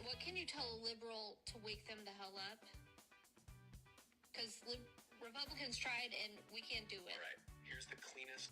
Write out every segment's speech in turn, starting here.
What can you tell a liberal to wake them the hell up? Because Republicans tried and we can't do it. All right, here's the cleanest.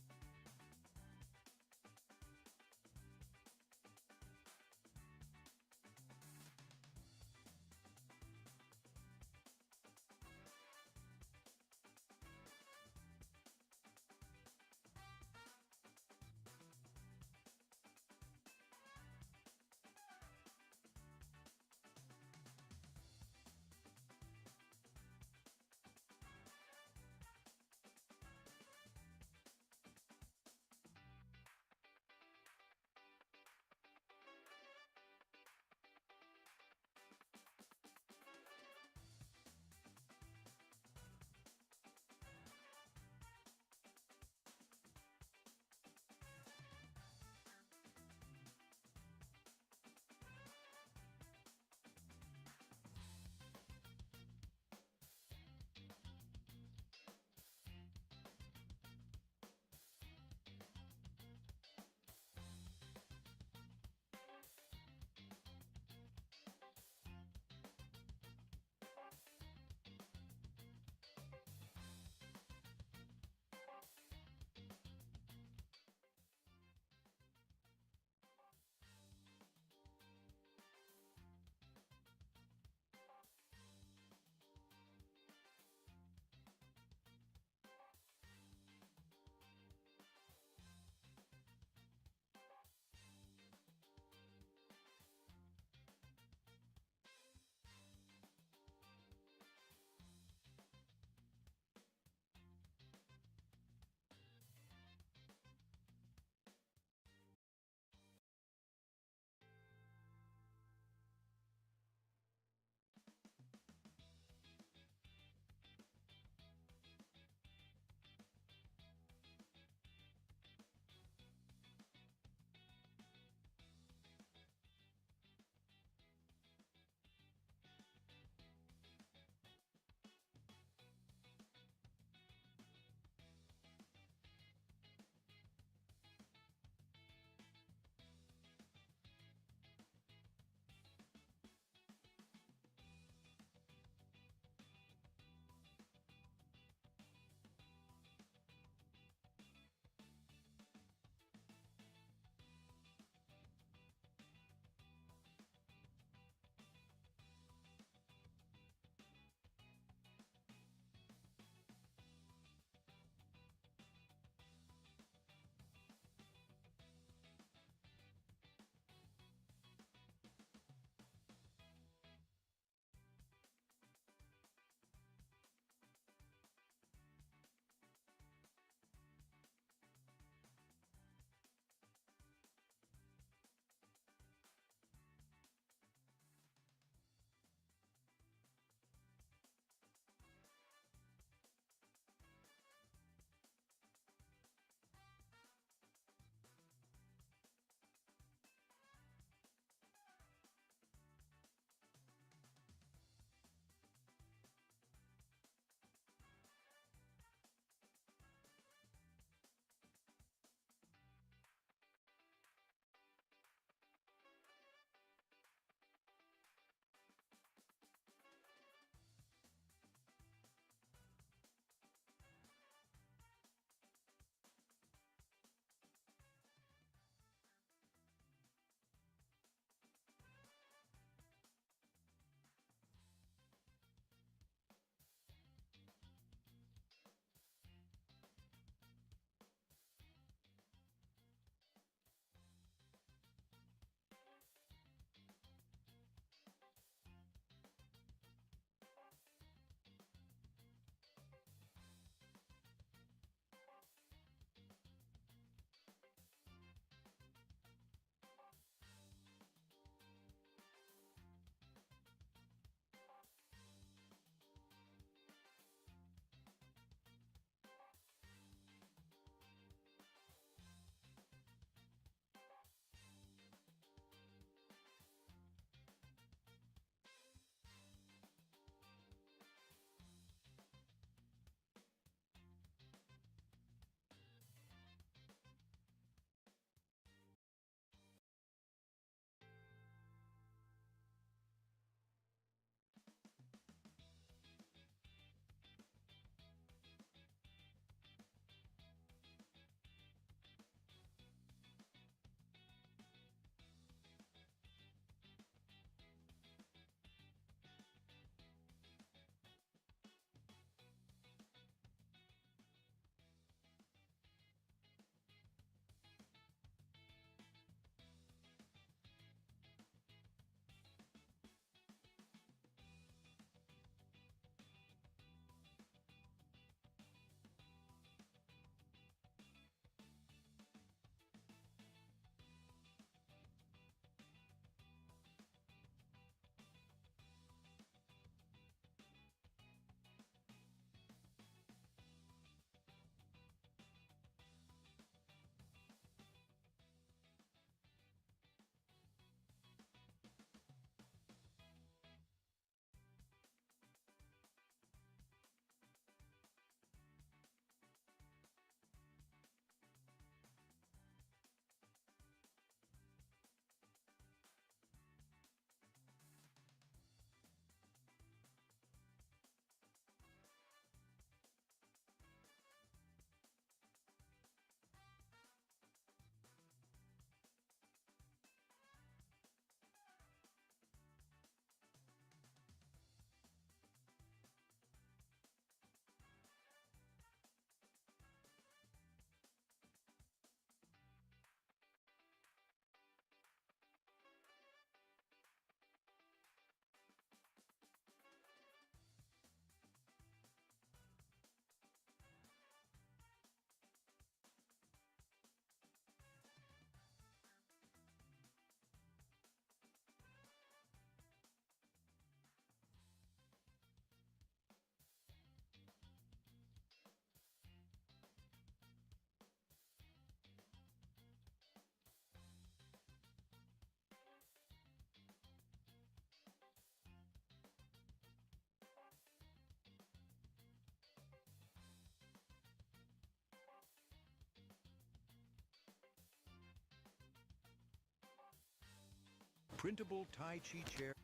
Printable Tai Chi chair.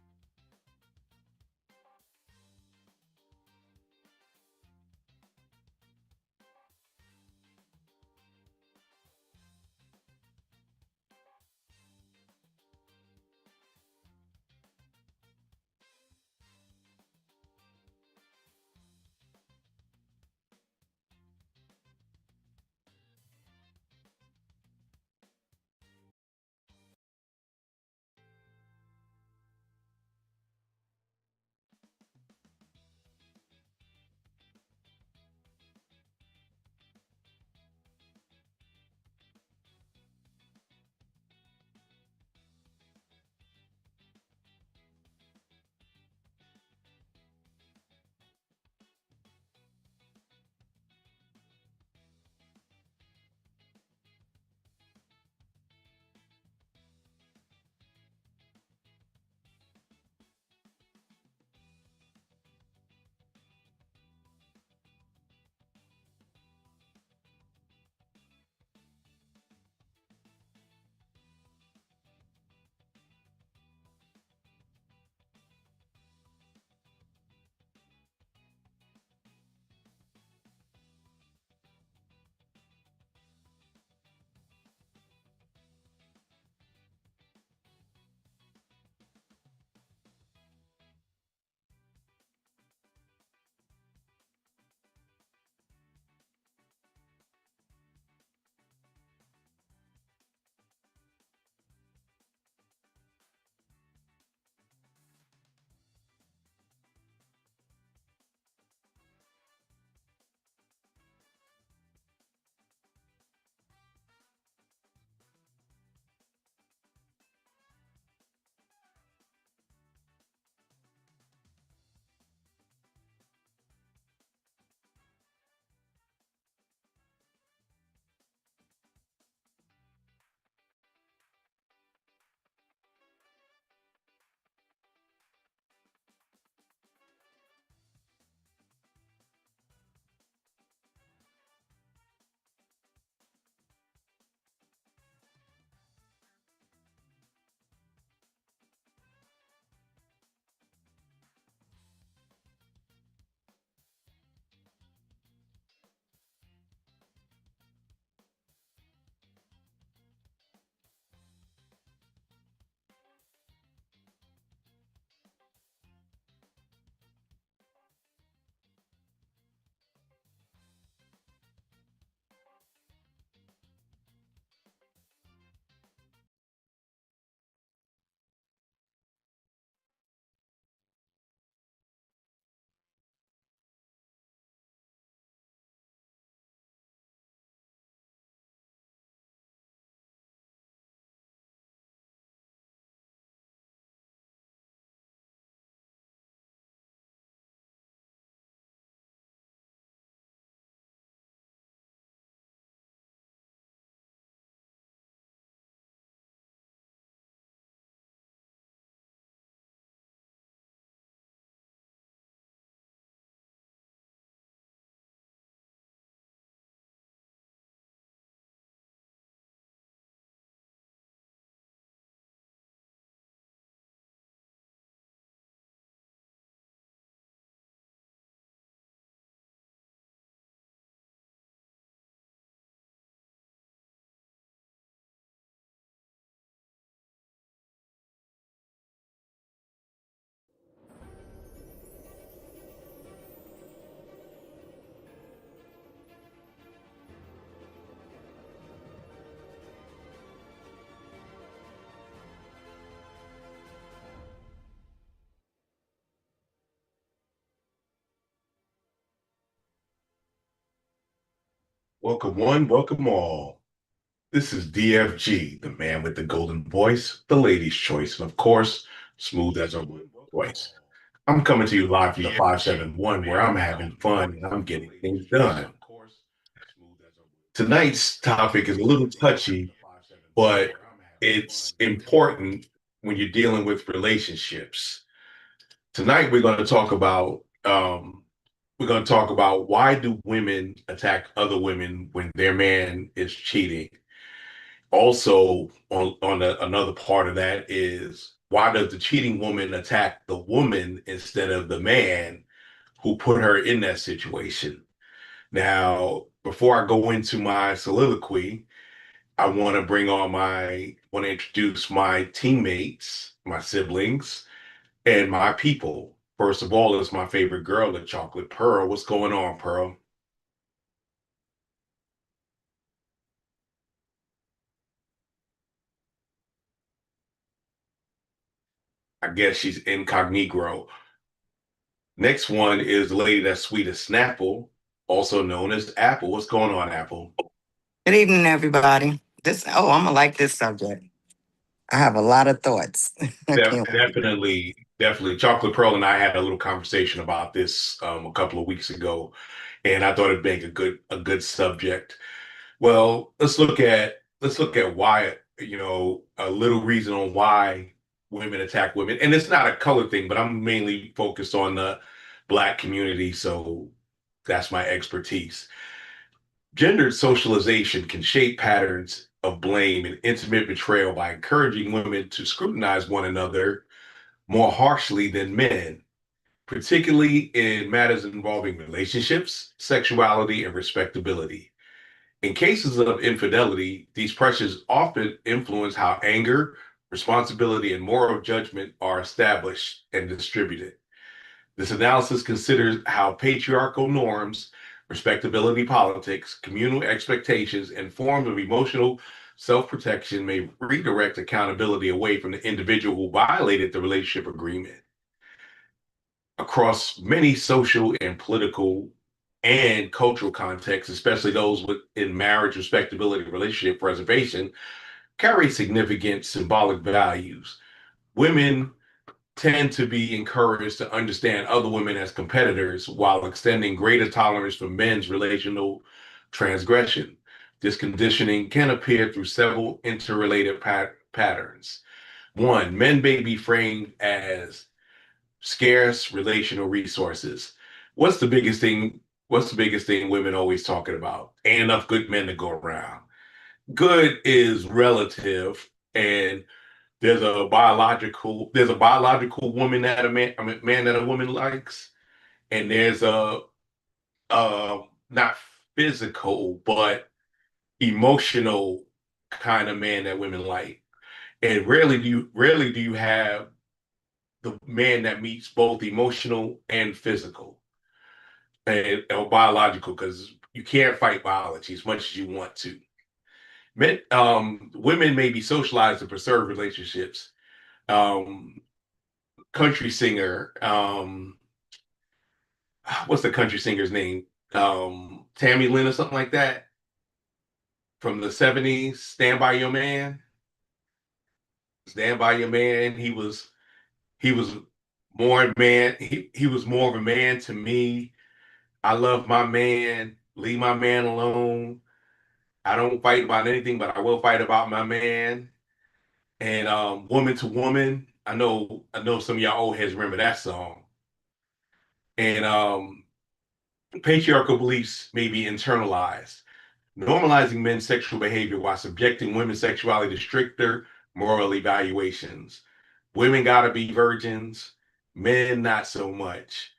Welcome one, welcome all. This is DFG, the man with the golden voice, the lady's choice, and of course, smooth as a voice. I'm coming to you live from the 571 where I'm having fun and I'm getting things done. Tonight's topic is a little touchy, but it's important when you're dealing with relationships. Tonight we're going to talk about why do women attack other women when their man is cheating. Also, another part of that is why does the cheating woman attack the woman instead of the man who put her in that situation? Now, before I go into my soliloquy, I want to introduce my teammates, my siblings, and my people. First of all, is my favorite girl, the chocolate Pearl. What's going on, Pearl? I guess she's incognito. Next one is the lady that's sweet as Snapple, also known as Apple. What's going on, Apple? Good evening, everybody. I'm gonna like this subject. I have a lot of thoughts. I can't wait. Definitely. Chocolate Pearl and I had a little conversation about this a couple of weeks ago, and I thought it'd make a good subject. Well, let's look at why, a little reason on why women attack women. And it's not a color thing, but I'm mainly focused on the Black community, so that's my expertise. Gendered socialization can shape patterns of blame and intimate betrayal by encouraging women to scrutinize one another more harshly than men, particularly in matters involving relationships, sexuality, and respectability. In cases of infidelity, these pressures often influence how anger, responsibility, and moral judgment are established and distributed. This analysis considers how patriarchal norms, respectability politics, communal expectations, and forms of emotional self protection may redirect accountability away from the individual who violated the relationship agreement. Across many social and political and cultural contexts, especially those within marriage, respectability, relationship preservation, carry significant symbolic values. Women tend to be encouraged to understand other women as competitors while extending greater tolerance for men's relational transgression. This conditioning can appear through several interrelated patterns. One, men may be framed as scarce relational resources. What's the biggest thing? What's the biggest thing women always talking about? Ain't enough good men to go around. Good is relative, and there's a biological woman that a man that a woman likes, and there's a not physical but emotional kind of man that women like. And rarely do you have the man that meets both emotional and physical and or biological, because you can't fight biology as much as you want to. Women may be socialized to preserve relationships. Um, Country singer, what's the country singer's name? Tammy Lynn or something like that from the 70s. Stand by Your Man. Stand by Your Man. He was more man. He was more of a man to me. I love my man. Leave my man alone. I don't fight about anything, but I will fight about my man. And Woman to Woman. I know some of y'all old heads remember that song. And patriarchal beliefs may be internalized, normalizing men's sexual behavior while subjecting women's sexuality to stricter moral evaluations. Women gotta be virgins, men not so much.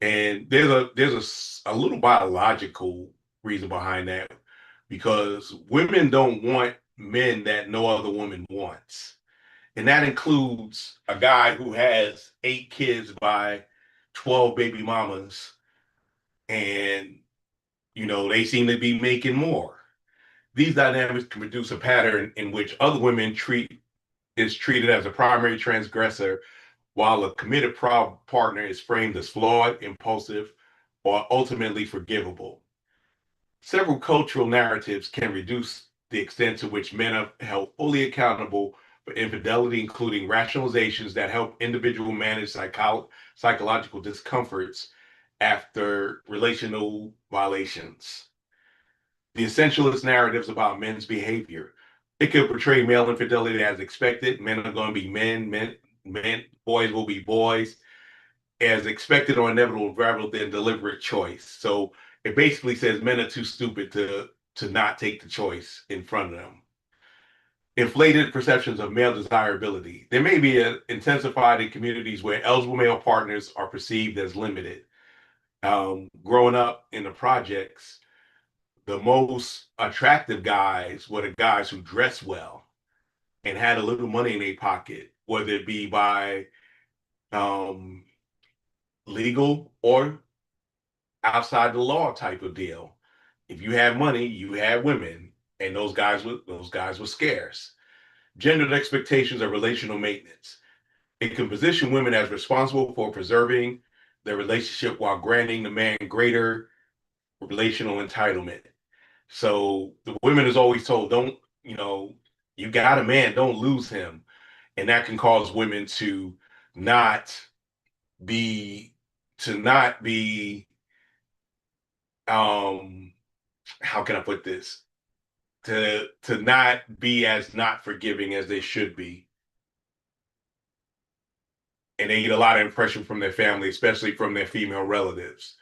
And there's a little biological reason behind that, because women don't want men that no other woman wants. And that includes a guy who has 8 kids by 12 baby mamas, and they seem to be making more. These dynamics can produce a pattern in which other women is treated as a primary transgressor, while a committed partner is framed as flawed, impulsive, or ultimately forgivable. Several cultural narratives can reduce the extent to which men are held fully accountable for infidelity, including rationalizations that help individuals manage psychological discomforts after relational violations. The essentialist narratives about men's behavior. It could portray male infidelity as expected. Men are going to be men, boys will be boys, as expected or inevitable rather than deliberate choice. So it basically says men are too stupid to not take the choice in front of them. inflated perceptions of male desirability. There may be intensified in communities where eligible male partners are perceived as limited. Growing up in the projects, the most attractive guys were the guys who dressed well and had a little money in their pocket, whether it be by um, legal or outside the law type of deal. If you had money, you had women, and those guys were scarce. Gendered expectations of relational maintenance. It can position women as responsible for preserving their relationship while granting the man greater relational entitlement. So the women is always told, don't, you got a man, don't lose him. And that can cause women not be, to not be, um, how can I put this? To not be as not forgiving as they should be. And they get a lot of impression from their family, especially from their female relatives.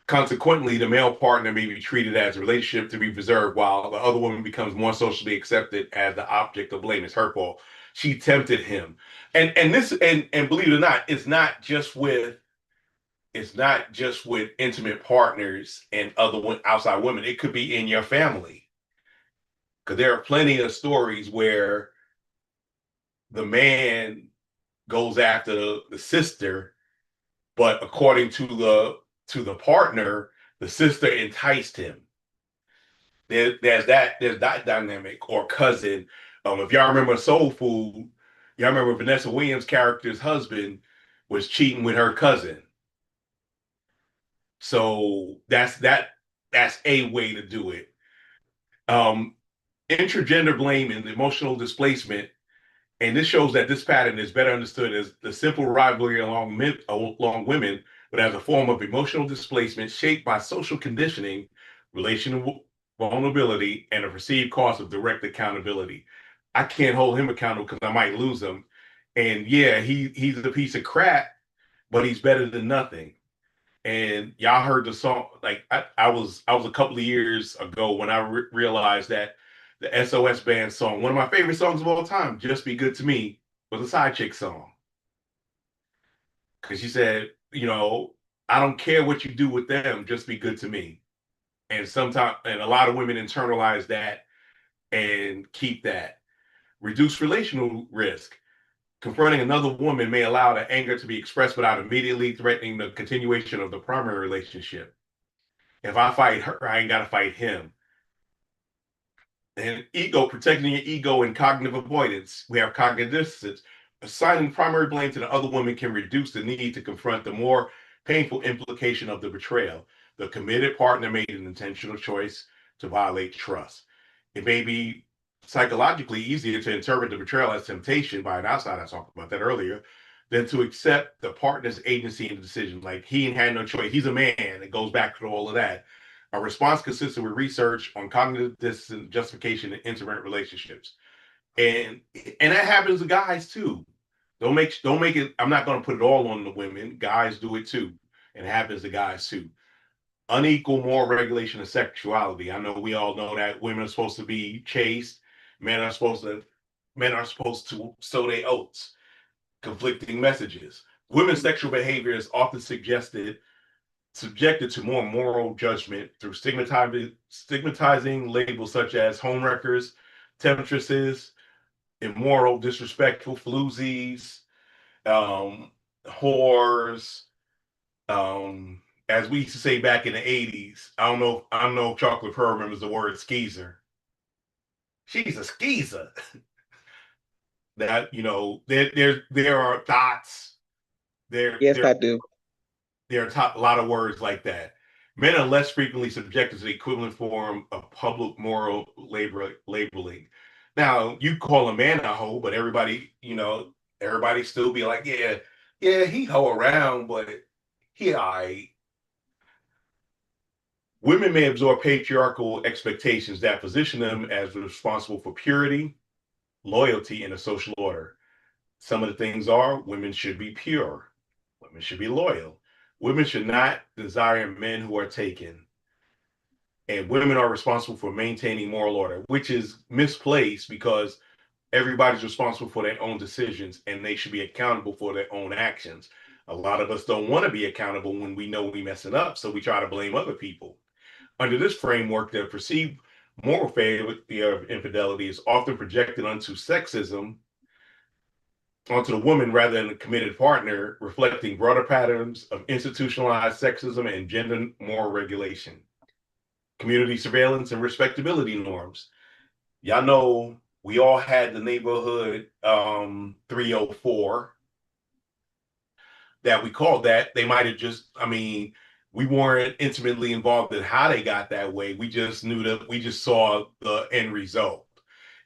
Consequently, the male partner may be treated as a relationship to be preserved, while the other woman becomes more socially accepted as the object of blame. It's her fault. She tempted him, and believe it or not, it's not just with intimate partners and other outside women. It could be in your family, because there are plenty of stories where the man goes after the sister, but according to the partner, the sister enticed him. There's that dynamic, or cousin. If y'all remember Soul Food, y'all remember Vanessa Williams' character's husband was cheating with her cousin. So that's a way to do it. Um, Intergender blame and emotional displacement. And this shows that this pattern is better understood as the simple rivalry along women, but as a form of emotional displacement shaped by social conditioning, relational vulnerability, and a perceived cost of direct accountability. I can't hold him accountable because I might lose him. And yeah, he's a piece of crap, but he's better than nothing. And y'all heard the song. Like I was a couple of years ago when I realized that the SOS Band song, one of my favorite songs of all time, "Just Be Good to Me," was a side chick song. Because she said, I don't care what you do with them, just be good to me. And a lot of women internalize that and keep that. Reduce relational risk. Confronting another woman may allow the anger to be expressed without immediately threatening the continuation of the primary relationship. If I fight her, I ain't got to fight him. And protecting your ego and cognitive avoidance. We have cognitive dissonance. Assigning primary blame to the other woman can reduce the need to confront the more painful implication of the betrayal. The committed partner made an intentional choice to violate trust. It may be psychologically easier to interpret the betrayal as temptation by an outsider, I talked about that earlier, than to accept the partner's agency in the decision. Like, he had no choice. He's a man. It goes back to all of that. A response consistent with research on cognitive dissonance, justification, and intimate relationships. And that happens to guys too. Don't make it. I'm not going to put it all on the women. Guys do it too, and it happens to guys too. Unequal moral regulation of sexuality. I know we all know that women are supposed to be chaste, men are supposed to sow their oats. Conflicting messages. Women's sexual behavior is often subjected to more moral judgment through stigmatizing labels such as homewreckers, temptresses, immoral, disrespectful, floozies, whores. As we used to say back in the 80s, I don't know if Chocolate Pearl remembers the word skeezer. She's a skeezer. That, there are thoughts. Yes, There I do. there are a lot of words like that. Men are less frequently subjected to the equivalent form of public moral labeling. Now, you call a man a hoe, but everybody still be like, yeah, he hoe around, but he all right. Women may absorb patriarchal expectations that position them as responsible for purity, loyalty, and a social order. Some of the things are: women should be pure, women should be loyal, women should not desire men who are taken, and women are responsible for maintaining moral order, which is misplaced because everybody's responsible for their own decisions and they should be accountable for their own actions. A lot of us don't want to be accountable when we know we messing up, so we try to blame other people. Under this framework, the perceived moral failure of infidelity is often projected onto sexism, onto the woman rather than the committed partner, reflecting broader patterns of institutionalized sexism and gender moral regulation, community surveillance, and respectability norms. Y'all know we all had the neighborhood 304 that we called that. They might have just, I mean, we weren't intimately involved in how they got that way. We just knew that we just saw the end result.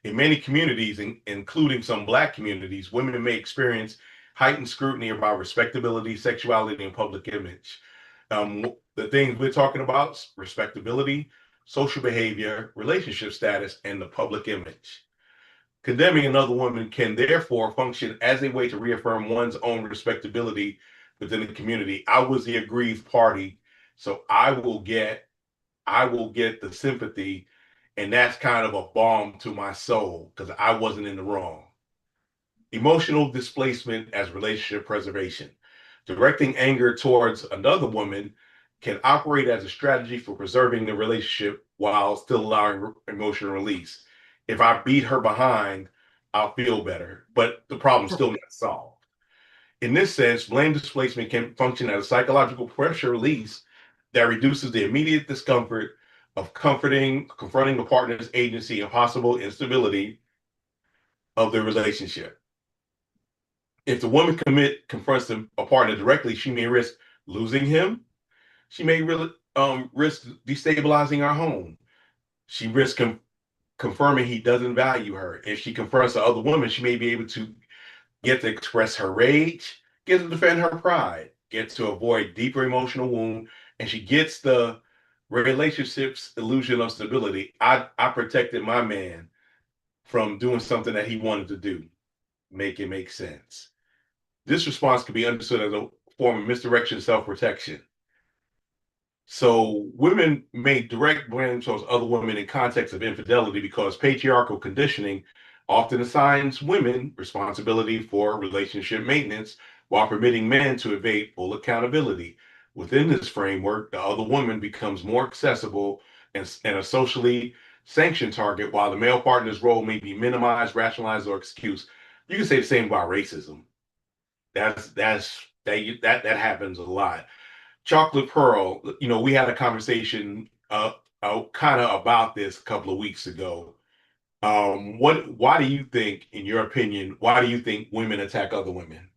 In many communities, including some Black communities, women may experience heightened scrutiny about respectability, sexuality, and public image. The things we're talking about: respectability, social behavior, relationship status, and the public image. Condemning another woman can therefore function as a way to reaffirm one's own respectability within the community. I was the aggrieved party, so I will get the sympathy, and that's kind of a balm to my soul because I wasn't in the wrong. Emotional displacement as relationship preservation. Directing anger towards another woman can operate as a strategy for preserving the relationship while still allowing emotional release. If I beat her behind, I'll feel better, but the problem's still not solved. In this sense, blame displacement can function as a psychological pressure release that reduces the immediate discomfort of confronting the partner's agency and possible instability of the relationship. If the woman confronts a partner directly, she may risk losing him. She may risk destabilizing our home. She risks confirming he doesn't value her. If she confronts the other woman, she may be able to get to express her rage, get to defend her pride, get to avoid deeper emotional wound, and she gets the relationship's illusion of stability. I protected my man from doing something that he wanted to do. Make it make sense. This response can be understood as a form of misdirection, self-protection. So women may direct blame towards other women in context of infidelity because patriarchal conditioning often assigns women responsibility for relationship maintenance while permitting men to evade full accountability. Within this framework, the other woman becomes more accessible and a socially sanctioned target, while the male partner's role may be minimized, rationalized, or excused. You can say the same about racism. That happens a lot. Chocolate Pearl, we had a conversation kind of about this a couple of weeks ago. Why do you think, in your opinion, why do you think women attack other women?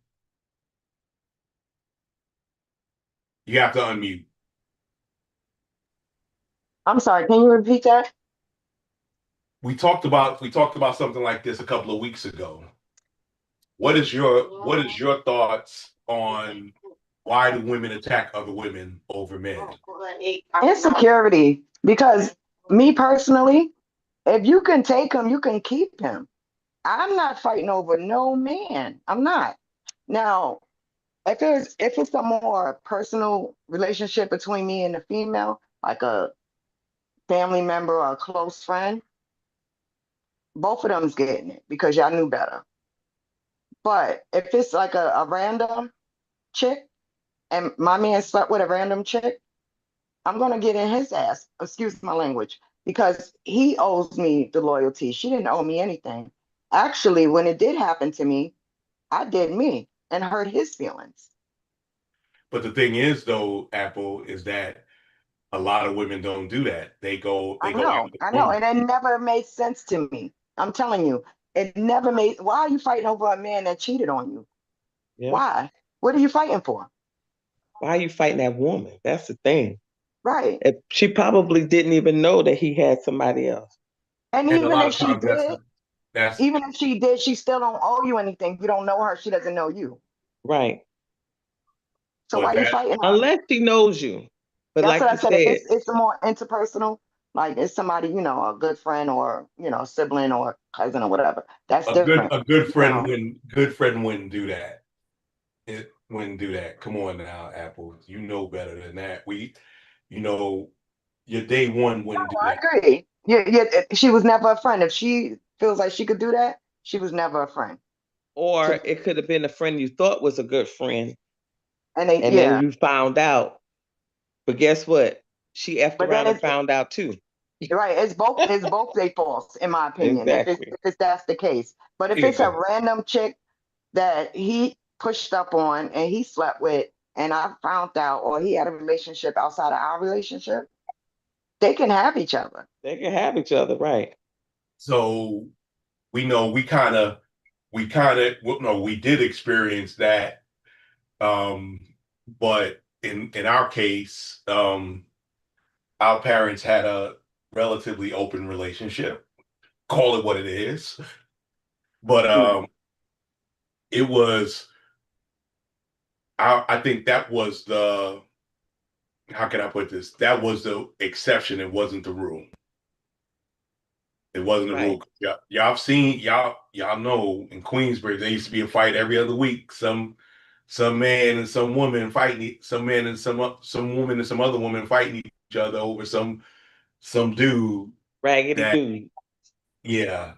You have to unmute. I'm sorry, can you repeat that? We talked about something like this a couple of weeks ago. What is your thoughts on why do women attack other women over men? Insecurity. Because me personally, if you can take him, you can keep him. I'm not fighting over no man. I'm not. Now, if it's a more personal relationship between me and the female, like a family member or a close friend, both of them's getting it because y'all knew better. But if it's like a random chick and my man slept with a random chick, I'm gonna get in his ass, excuse my language, because he owes me the loyalty. She didn't owe me anything. Actually, when it did happen to me, I did me and hurt his feelings. But the thing is, though, Apple, is that a lot of women don't do that. They go after the I know, woman. and it never made sense to me. I'm telling you, it never made. Why are you fighting over a man that cheated on you? Yeah. Why? What are you fighting for? Why are you fighting that woman? That's the thing. Right. She probably didn't even know that he had somebody else. And And a even lot if of she times did, that's even if she did, she still don't owe you anything. You don't know her. She doesn't know you. Right. So but why are you that fighting her? Unless she knows you. But That's what like I you said. If said, it's more interpersonal, like it's somebody, a good friend or, sibling or cousin or whatever, that's a good different. a good You friend know, wouldn't do that. It wouldn't do that. Come on now, Apple. You know better than that. You know, your day one wouldn't do I that. agree. Yeah, she was never a friend. If she feels like she could do that, She was never a friend. Or it could have been a friend you thought was a good friend, and then you found out. But guess what? She effed But around then and found out too. right, it's both they faults, in my opinion, Exactly. if that's the case. But if it's a random chick that he pushed up on and he slept with, and I found out, or he had a relationship outside of our relationship, they can have each other. They can have each other, right? So we know we did experience that. But in our case, our parents had a relatively open relationship. Call it what it is. But it was, I think that was the, how can I put this? That was the exception. It wasn't the rule. It wasn't the rule. Y'all have seen, y'all know in Queensbridge, there used to be a fight every other week. Some man and some woman fighting, some man and some woman and some other woman fighting each other over some dude. Raggedy dude. Yeah.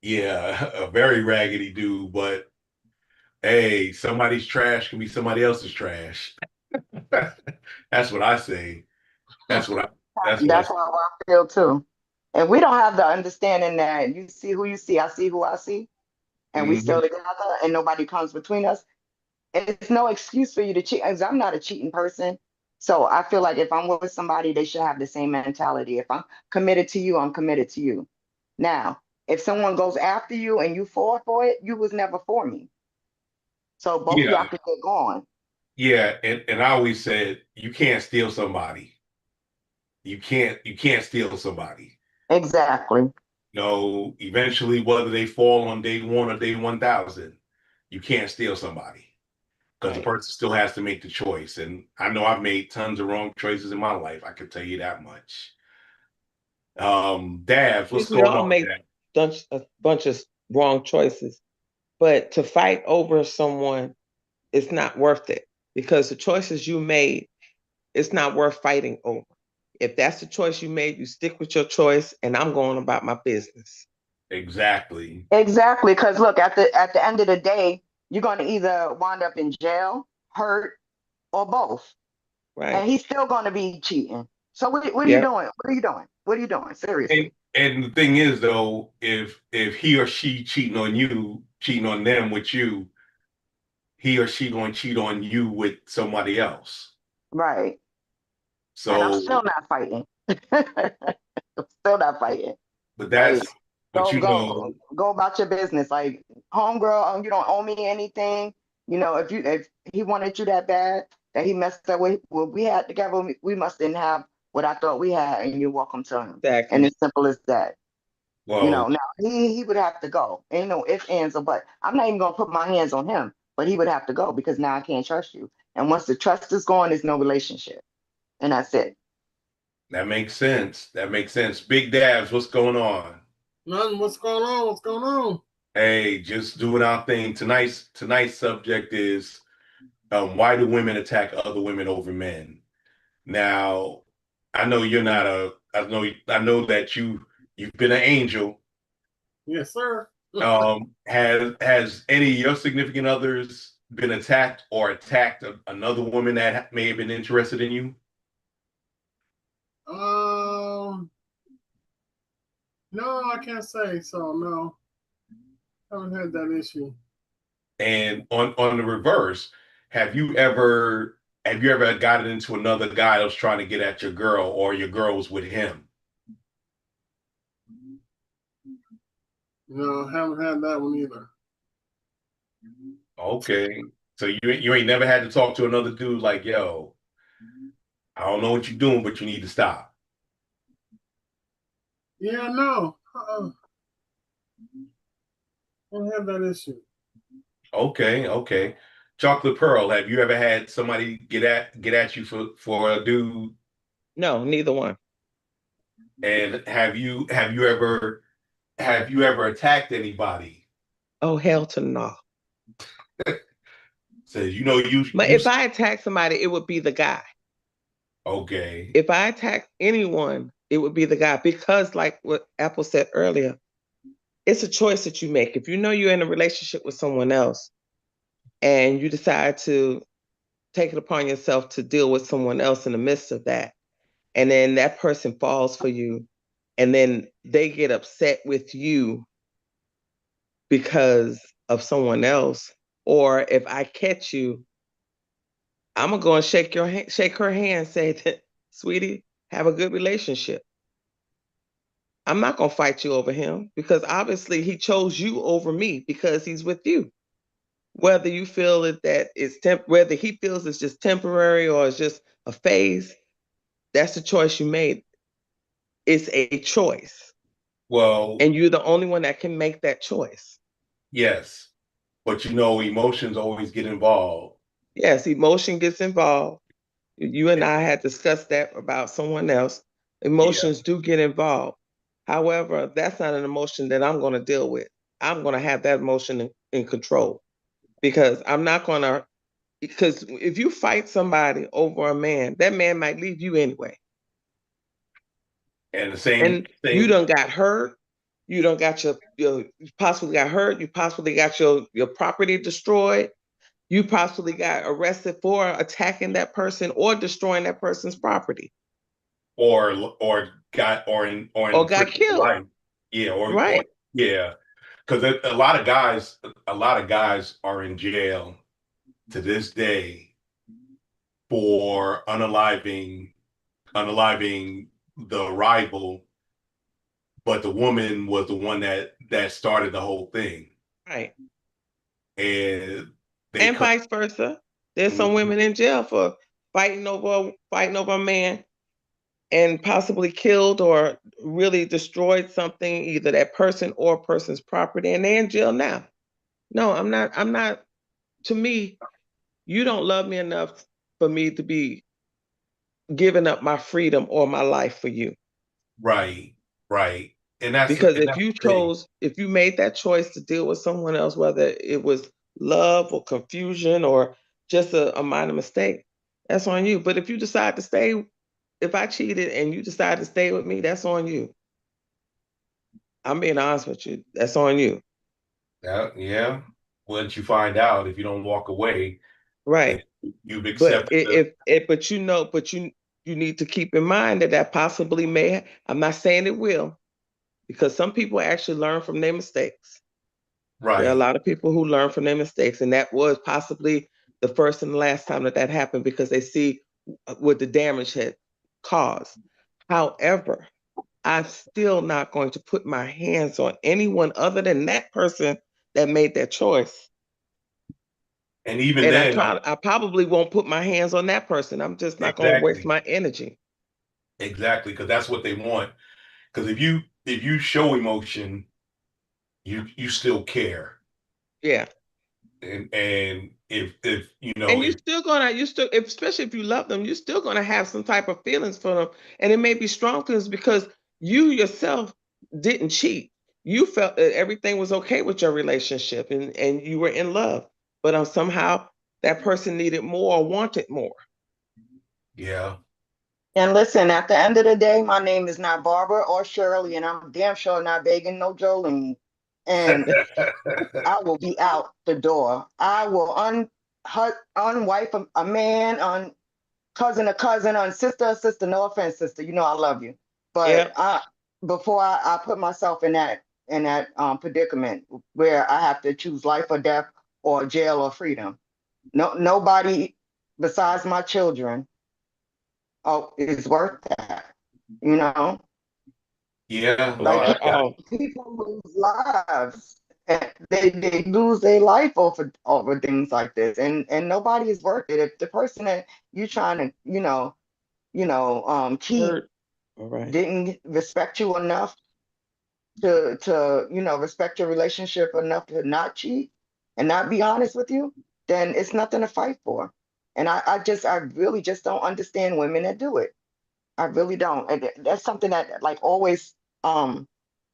Yeah. A very raggedy dude, but hey, somebody's trash can be somebody else's trash. That's what I say. That's what how I feel too. And we don't have the understanding that you see who you see, I see who I see, and we still together and nobody comes between us. It's no excuse for you to cheat, because I'm not a cheating person. So I feel like if I'm with somebody, they should have the same mentality. If I'm committed to you, I'm committed to you. Now, if someone goes after you and you fall for it, you was never for me. So both of y'all could get going. Yeah, and I always said you can't steal somebody. You can't steal somebody. Exactly. No, eventually, whether they fall on day 1 or day 1,000, you can't steal somebody because the person still has to make the choice. And I know I've made tons of wrong choices in my life. I can tell you that much. Dabs, what's going on? We all make a bunch of wrong choices, but to fight over someone is not worth it, because the choices you made, it's not worth fighting over. If that's the choice you made, you stick with your choice, and I'm going about my business. Exactly. Because look, at the end of the day, you're going to either wind up in jail, hurt, or both. Right. And he's still going to be cheating. So what are you doing? What are you doing? What are you doing? Seriously. And the thing is, though, if he or she cheating on you, cheating on them with you, he or she going to cheat on you with somebody else. Right. So, and I'm still not fighting. I'm still not fighting. But that's, like, but go about your business. Like, homegirl, you don't owe me anything. You know, if he wanted you that bad that he messed up with what we had together, we must didn't have what I thought we had, and you're welcome to him. Exactly. And it's simple as that. Well, you know, now he would have to go. Ain't no ifs, ands, or but. I'm not even gonna put my hands on him, but he would have to go because now I can't trust you. And once the trust is gone, there's no relationship, and that's it. That makes sense. Big Dabs, what's going on? Nothing. What's going on? What's going on? Hey, just doing our thing. Tonight's subject is why do women attack other women over men? Now, I know you're not I know that you've been an angel. Yes, sir. Has any of your significant others been attacked or attacked another woman that may have been interested in you? No, I can't say so. No, I haven't had that issue. And on the reverse, have you ever gotten into another guy that was trying to get at your girl, or your girl was with him? No, I haven't had that one either. Okay, so you ain't never had to talk to another dude like, yo, I don't know what you're doing, but you need to stop. Yeah, no. I don't have that issue. Okay. Chocolate Pearl, have you ever had somebody get at you for a dude? No, neither one. And have you ever attacked anybody? Oh, hell to no. So you. But if I attack somebody, it would be the guy. Okay. If I attack anyone, it would be the guy, because like what Apple said earlier, it's a choice that you make. If you know you're in a relationship with someone else and you decide to take it upon yourself to deal with someone else in the midst of that, and then that person falls for you, and then they get upset with you because of someone else, or if I catch you, I'm gonna go and shake her hand, say that, sweetie, have a good relationship. I'm not gonna fight you over him because obviously he chose you over me because he's with you. Whether you feel that it's whether he feels it's just temporary or it's just a phase, that's the choice you made. It's a choice. Well, And you're the only one that can make that choice. yes, but you know, emotions always get involved. Yes, emotion gets involved. You and I had discussed that about someone else. Emotions do get involved. However, that's not an emotion that I'm going to deal with. I'm going to have that emotion in control because I'm not going to, because if you fight somebody over a man, that man might leave you anyway. And the same, And you done got hurt. You done got you possibly got hurt. You possibly got your property destroyed. You possibly got arrested for attacking that person or destroying that person's property. or got or in Got killed. Life. Yeah, right. Yeah, because a lot of guys are in jail to this day for unaliving the rival, but the woman was the one that started the whole thing. Right. And vice versa. There's some women in jail for fighting over a man and possibly killed or really destroyed something, either that person or a person's property, and they're in jail now. No, I'm not. To me, you don't love me enough for me to be giving up my freedom or my life for you. Right. And that's because if you made that choice to deal with someone else, whether it was love or confusion or just a minor mistake, that's on you. But if you decide to stay, if I cheated and you decide to stay with me, that's on you. I'm being honest with you. That's on you. Yeah. Once you find out, if you don't walk away, right, you've accepted. But you need to keep in mind that possibly may. I'm not saying it will, because some people actually learn from their mistakes. Right. There are a lot of people who learn from their mistakes, and that was possibly the first and the last time that happened, because they see what the damage had caused. However, I'm still not going to put my hands on anyone other than that person that made that choice. And even then, I probably won't put my hands on that person. I'm just not going to waste my energy. Exactly, because that's what they want. Because if you show emotion, you still care. Yeah. And if you know, and especially if you love them, you're still gonna have some type of feelings for them, and it may be strong feelings because you yourself didn't cheat. You felt that everything was okay with your relationship, and you were in love, but somehow that person needed more or wanted more. Yeah. And listen, at the end of the day, my name is not Barbara or Shirley, and I'm damn sure not begging no Jolene. And I will be out the door. I will unwife a man, on cousin a cousin, on sister a sister. No offense, sister. You know I love you. But before I put myself in that predicament where I have to choose life or death or jail or freedom. Nobody besides my children is worth that. You know? Yeah. Like people lose lives. And they lose their life over things like this. And nobody is worth it. If the person that you're trying to, keep didn't respect you enough to respect your relationship enough to not cheat and not be honest with you, then it's nothing to fight for. And I really just don't understand women that do it. I really don't. And that's something that like always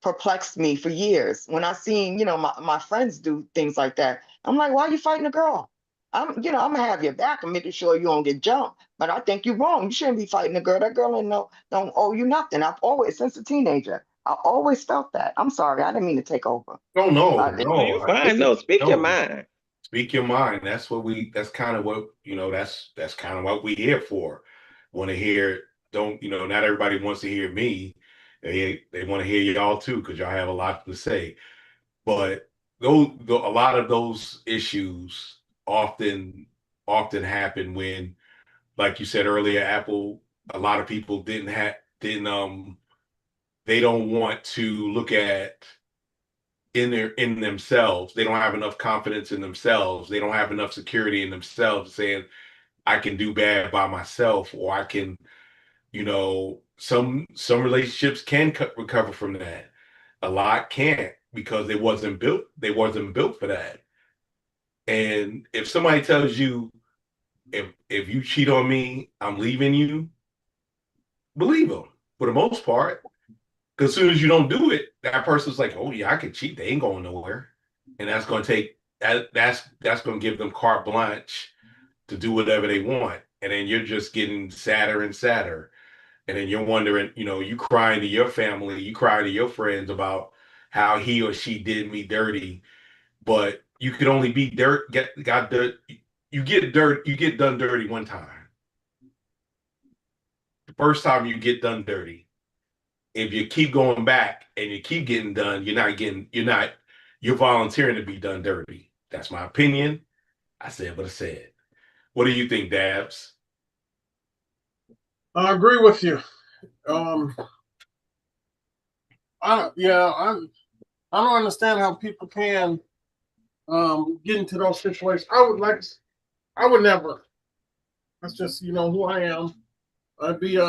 perplexed me for years. When I seen, my friends do things like that, I'm like, why are you fighting a girl? I'm gonna have your back and making sure you don't get jumped. But I think you're wrong. You shouldn't be fighting a girl. That girl don't owe you nothing. I've always, since a teenager, I always felt that. I'm sorry, I didn't mean to take over. No, no, Uh, No, you're no. fine. No, speak your No. mind. Speak your mind. That's kind of what, that's kind of what we here for. Want to hear, don't, not everybody wants to hear me. They want to hear y'all too, because y'all have a lot to say. But a lot of those issues often happen when, like you said earlier, Apple, a lot of people didn't they don't want to look at in themselves. They don't have enough confidence in themselves. They don't have enough security in themselves, saying I can do bad by myself, or I can, some relationships can recover from that. A lot can't, because they wasn't built for that. And if somebody tells you, if you cheat on me, I'm leaving you, believe them for the most part. Because as soon as you don't do it, that person's like, oh yeah, I can cheat. They ain't going nowhere. And that's going to take that's going to give them carte blanche to do whatever they want. And then you're just getting sadder and sadder. And then you're wondering, you crying to your family, you cry to your friends about how he or she did me dirty. But you could only be got dirt. You get done dirty one time. The first time you get done dirty. If you keep going back and you keep getting done, you're volunteering to be done dirty. That's my opinion. I said what I said. What do you think, Dabs? I agree with you. I don't understand how people can get into those situations. I would never. That's just who I am. I'd be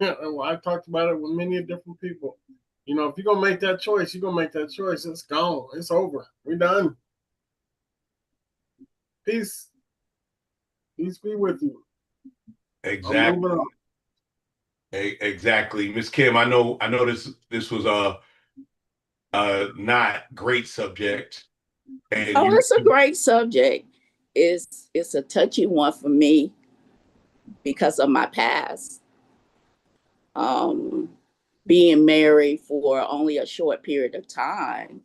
I talked about it with many different people. If you're gonna make that choice, you're gonna make that choice. It's gone. It's over. We're done. Peace. Peace be with you. Exactly. Exactly. Miss Kim, I know this was a not great subject. And Oh, it's a great subject. It's a touchy one for me because of my past. Being married for only a short period of time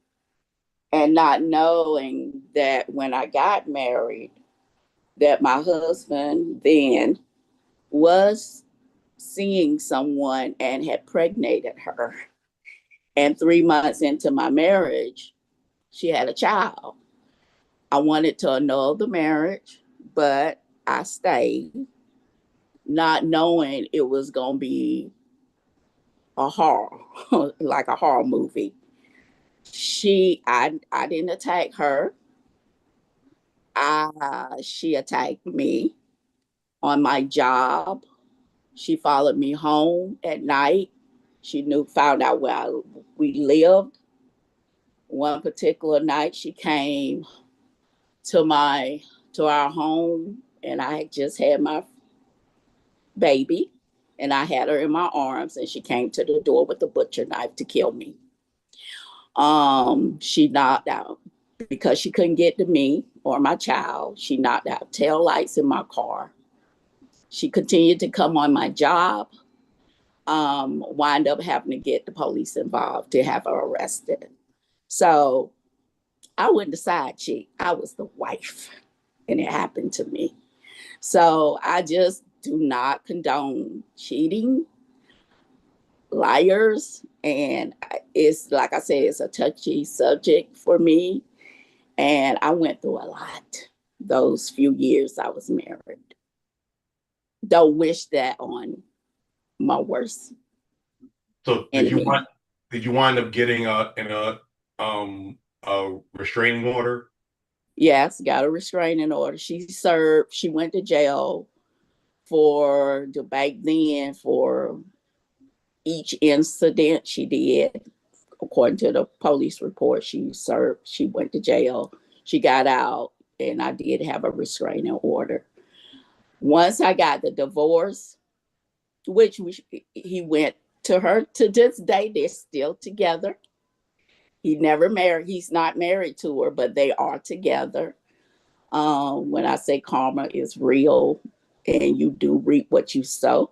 and not knowing that when I got married, that my husband then was seeing someone and had pregnated her. And 3 months into my marriage, she had a child. I wanted to annul the marriage, but I stayed, not knowing it was going to be a horror, like a horror movie. I didn't attack her. She attacked me on my job. She followed me home at night. She found out where we lived. One particular night, she came to our home, and I had just had my baby, and I had her in my arms, and she came to the door with a butcher knife to kill me. She knocked out, because she couldn't get to me or my child. She knocked out tail lights in my car. She continued to come on my job. Wind up having to get the police involved to have her arrested. So I wasn't the side chick. I was the wife, and it happened to me. So I just do not condone cheating, liars, and it's like I said, it's a touchy subject for me. And I went through a lot those few years I was married. Don't wish that on my worst So enemy. did you wind up getting a restraining order? Yes, got a restraining order. She went to jail for back then for each incident she did. According to the police report, she went to jail. She got out, and I did have a restraining order. Once I got the divorce, which he went to her, to this day, they're still together. He never married. He's not married to her, but they are together. When I say karma is real and you do reap what you sow,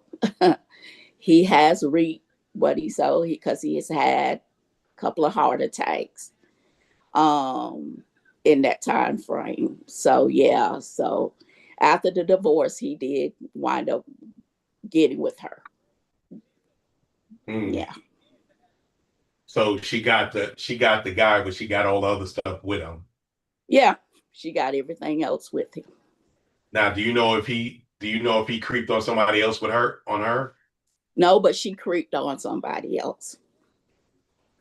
he has reaped what he sold because he has had a couple of heart attacks in that time frame. So yeah, so after the divorce, he did wind up getting with her. Yeah. So she got the guy, but she got all the other stuff with him. Yeah, she got everything else with him. Now, do you know if he creeped on somebody else with her on her? No, but she creeped on somebody else.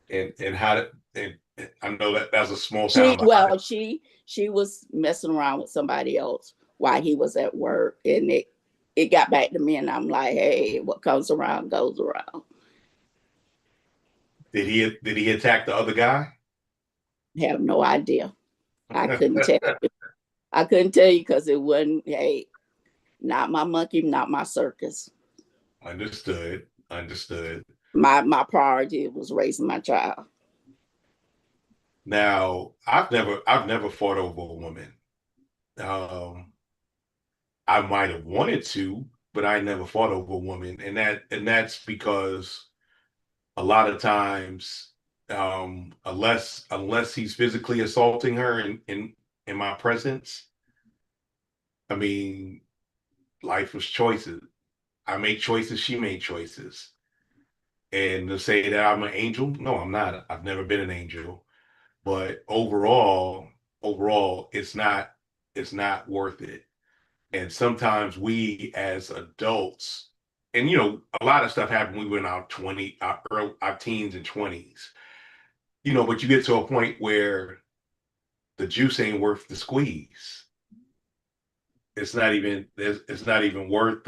And how did and I know that's a small She town. she was messing around with somebody else while he was at work, and it got back to me, and I'm like, hey, what comes around goes around. Did he attack the other guy? I have no idea. I couldn't tell you. I couldn't tell you because it wasn't, hey, not my monkey, not my circus. Understood. My priority was raising my child. Now, I've never fought over a woman. I might have wanted to, but I never fought over a woman, and that's because a lot of times, unless he's physically assaulting her in my presence, I mean, life was choices. I made choices, she made choices. And to say that I'm an angel, no, I'm not. I've never been an angel. But overall, it's not worth it. And sometimes we as adults, and a lot of stuff happened when we were in our teens and 20s. But you get to a point where the juice ain't worth the squeeze. It's not even worth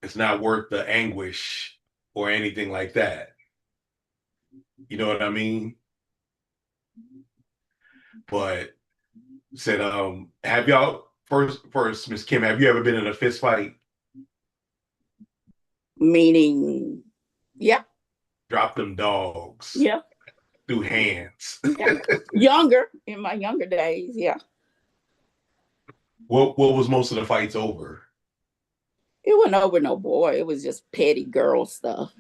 it's not worth the anguish or anything like that. You know what I mean? But said, have y'all first, Miss Kim, have you ever been in a fist fight? Meaning, yeah. Drop them dogs. Yeah. Through hands. Yeah. In my younger days, yeah. What was most of the fights over? It wasn't over no boy. It was just petty girl stuff.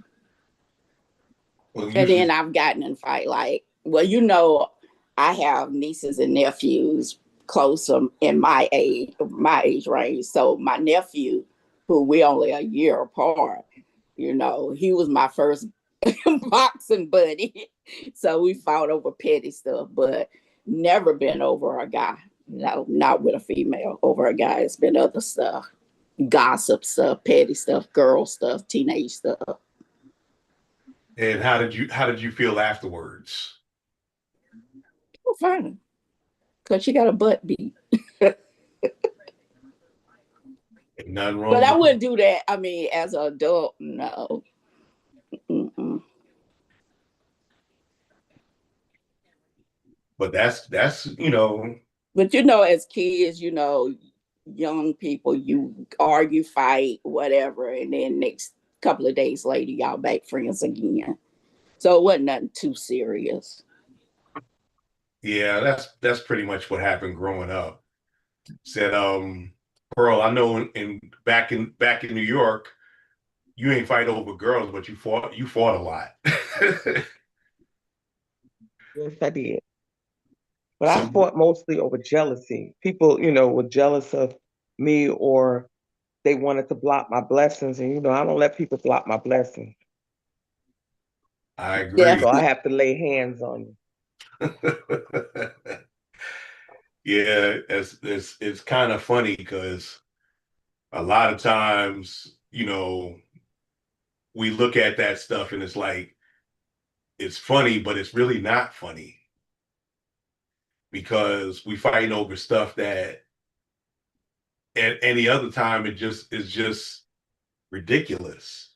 Well, and then I've gotten in fight like, I have nieces and nephews close in my age range. So my nephew, who we only a year apart, he was my first boxing buddy. So we fought over petty stuff, but never been over a guy. No, not with a female over a guy. It's been other stuff, gossip stuff, petty stuff, girl stuff, teenage stuff. And how did you feel afterwards? Well, fine, because she got a butt beat. Nothing wrong. But I wouldn't do that. I mean, as an adult, no. Mm-mm. But that's But as kids, young people, you argue, fight, whatever, and then next couple of days later, y'all back friends again. So it wasn't nothing too serious. Yeah, that's pretty much what happened growing up. Said, Pearl, I know back in New York, you ain't fight over girls, but you fought a lot. Yes, I did. But I fought mostly over jealousy. People, were jealous of me, or they wanted to block my blessings. And, I don't let people block my blessings. I agree. So I have to lay hands on you. Yeah, it's kind of funny because a lot of times, we look at that stuff and it's like, it's funny, but it's really not funny because we fighting over stuff that at any other time is just ridiculous.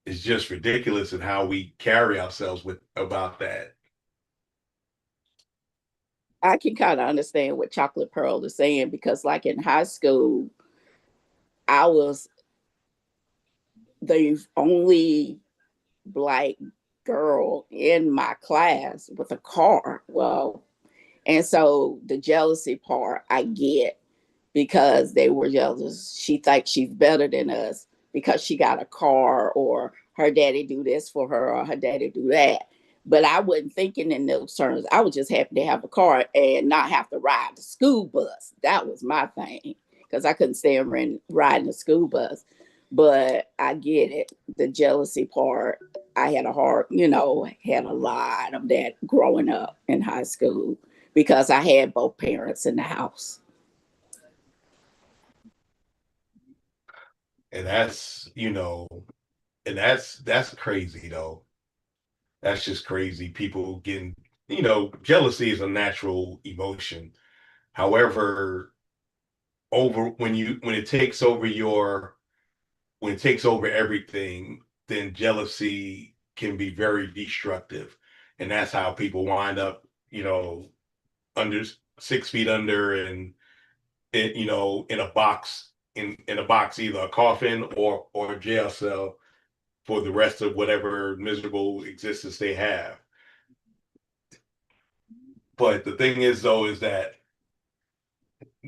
It's just ridiculous in how we carry ourselves about that. I can kind of understand what Chocolate Pearl is saying because, like in high school, I was the only Black girl in my class with a car. Well, and so the jealousy part I get because they were jealous. She thinks she's better than us because she got a car, or her daddy do this for her, or her daddy do that. But I wasn't thinking in those terms. I was just happy to have a car and not have to ride the school bus. That was my thing, because I couldn't stand riding the school bus. But I get it. The jealousy part, I had had a lot of that growing up in high school because I had both parents in the house. And that's, and that's crazy though. That's just crazy. People getting, jealousy is a natural emotion. However, when it takes over when it takes over everything, then jealousy can be very destructive. And that's how people wind up, under 6 feet under and, in a box, in a box, either a coffin or a jail cell for the rest of whatever miserable existence they have. But the thing is, though, is that,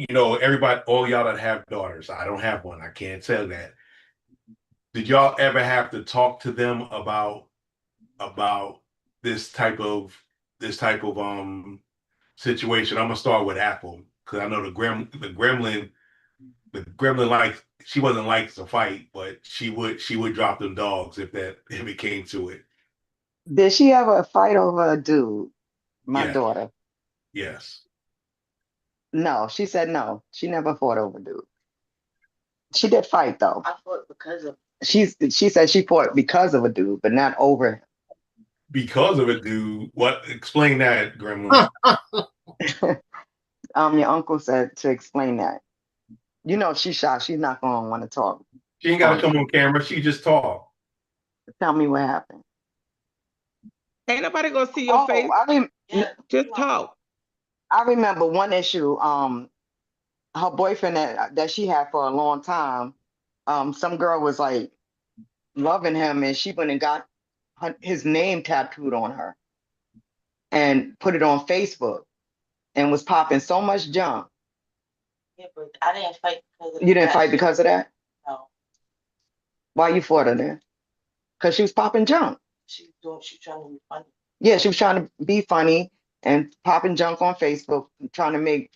everybody, all y'all that have daughters, I don't have one, I can't tell that. Did y'all ever have to talk to them about this type of situation? I'm gonna start with Apple because I know the gremlin like she wasn't like to fight, but she would drop them dogs if it came to it. Did she ever fight over a dude? My Yes, daughter. yes. No, she said no. She never fought over a dude. She did fight though. I fought because of. She said she fought because of a dude, but not over him. Because of it, dude. What? Explain that, Gremlin. Your uncle said to explain that. She's shy. She's not gonna want to talk. She ain't got to come on camera. She just talk. Tell me what happened. Ain't nobody gonna see your face. Just talk. I remember one issue. Her boyfriend that she had for a long time. Some girl was like loving him, and she went and got his name tattooed on her, and put it on Facebook, and was popping so much junk. Yeah, but I didn't fight because of You didn't fight because of that? No. Why you fought her then? Because she was popping junk. She was trying to be funny. Yeah, she was trying to be funny and popping junk on Facebook, trying to make,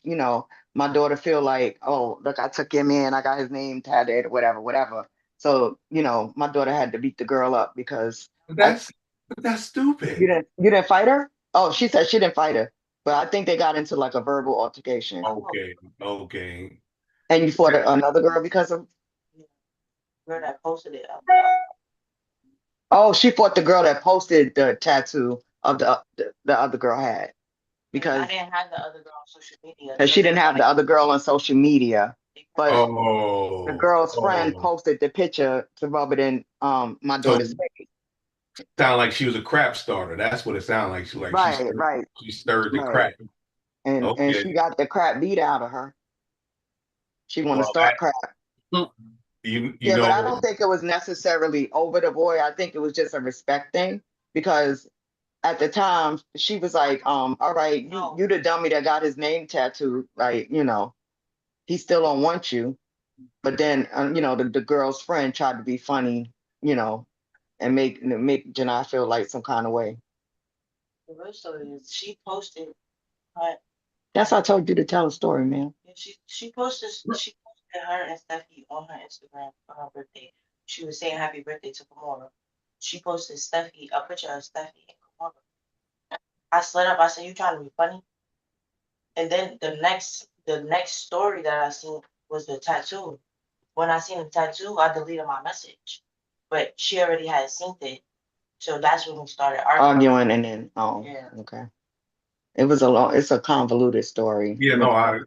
my daughter feel like, oh, look, I took him in, I got his name tattooed, whatever. So, my daughter had to beat the girl up because that's stupid. You didn't fight her? Oh, she said she didn't fight her, but I think they got into like a verbal altercation. Okay. And you fought another girl because of? Girl that posted it. Oh, she fought the girl that posted the tattoo of the other girl had. Because I didn't have the other girl on social media. Because she didn't have the other girl on social media, but the girl's friend Oh. posted the picture to rub it in my daughter's face. Sound like she was a crap starter. That's what it sounded like. She stirred the crap. And she got the crap beat out of her. She want to start crap. You Yeah, know, but I don't think it was necessarily over the boy. I think it was just a respect thing because at the time she was like, all right, you the dummy that got his name tattooed, like, he still don't want you. But then, the girl's friend tried to be funny, and make Janai feel like some kind of way. The real story is she posted. That's why I told you to tell a story, man. She posted her and Steffi on her Instagram for her birthday. She was saying happy birthday to Kamora. She posted a picture of Steffi and Kamora. I slid up. I said, "You trying to be funny?" And then the next story that I seen was the tattoo. When I seen the tattoo, I deleted my message, but she already had seen it, so that's when we started arguing. And then okay. It's a convoluted story. Yeah, no, I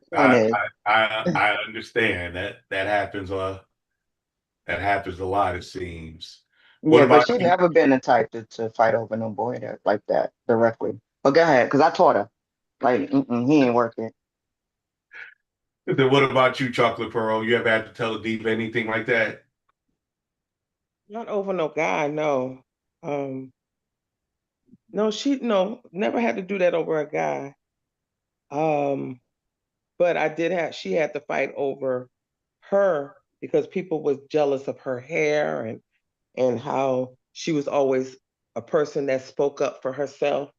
understand that happens. That happens a lot, it seems. Yeah, but she never been the type to fight over no boy like that directly. But go ahead, because I taught her. Like, he ain't working. Then what about you, Chocolate Pearl? You ever had to tell a diva anything like that? Not over no guy, no. No, never had to do that over a guy. But she had to fight over her because people was jealous of her hair and how she was always a person that spoke up for herself.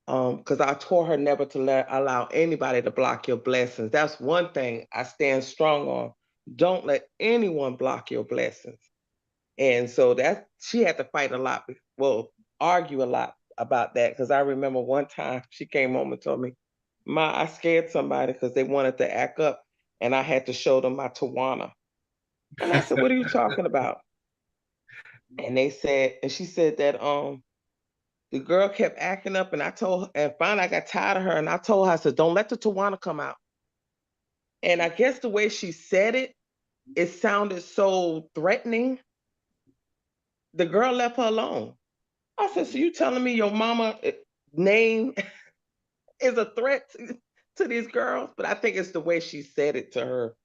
Because I told her never to allow anybody to block your blessings. That's one thing I stand strong on. Don't let anyone block your blessings. And so that she had to fight a lot, well, argue a lot about that. Because I remember one time she came home and told me, "Ma, I scared somebody because they wanted to act up, and I had to show them my Tawana." And I said, "What are you talking about?" And she said that the girl kept acting up, and and finally I got tired of her, and I told her, I said, "Don't let the Tawana come out." And I guess the way she said it, it sounded so threatening. The girl left her alone. I said, "So you telling me your mama name is a threat to these girls?" But I think it's the way she said it to her,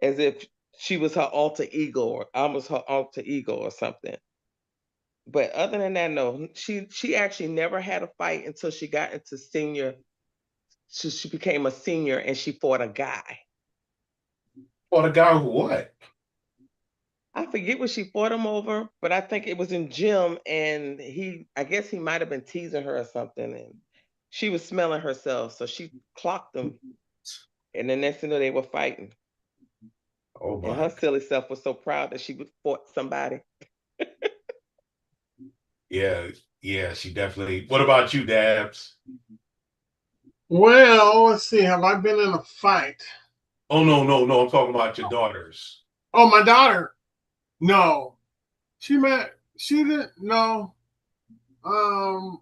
as if she was her alter ego, or I was her alter ego or something. But other than that, no, she actually never had a fight until she got into senior. She became a senior and she fought a guy. Fought a guy who what? I forget what she fought him over, but I think it was in gym, and I guess he might have been teasing her or something, and she was smelling herself, so she clocked him, and the next thing you know, they were fighting. Oh And my. her silly self was so proud that she would fought somebody. Yeah, yeah, she definitely. What about you, Dabs? Well, let's see. Have I been in a fight? Oh no, no, no. I'm talking about your daughters. Oh, my daughter. No, She didn't. No. Um.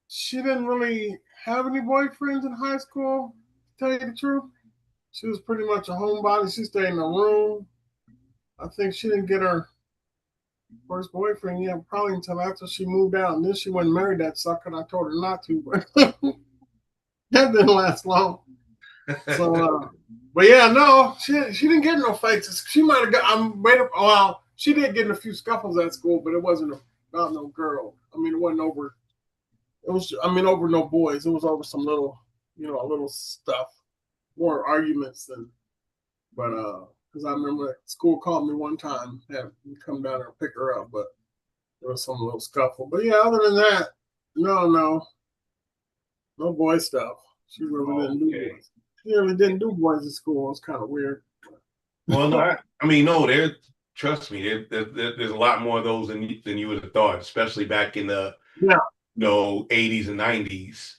She didn't really have any boyfriends in high school. To tell you the truth, she was pretty much a homebody. She stayed in a room. I think she didn't get her first boyfriend yet, probably until after she moved out. And then she went and married that sucker, and I told her not to, but that didn't last long. So, but yeah, no, she didn't get in no fights. She might have got. Well, she did get in a few scuffles at school, but it wasn't about no girl. I mean, it wasn't over. It was. I mean, over no boys. It was over some little, little stuff, more arguments than. But because I remember school called me one time, had me come down there and pick her up, but there was some little scuffle. But yeah, other than that, no boy stuff. She really didn't do boys. She really didn't do boys in school. It was kind of weird. Well, no, I mean, no. Trust me, there's a lot more of those than you would have thought, especially back in the 80s and 90s.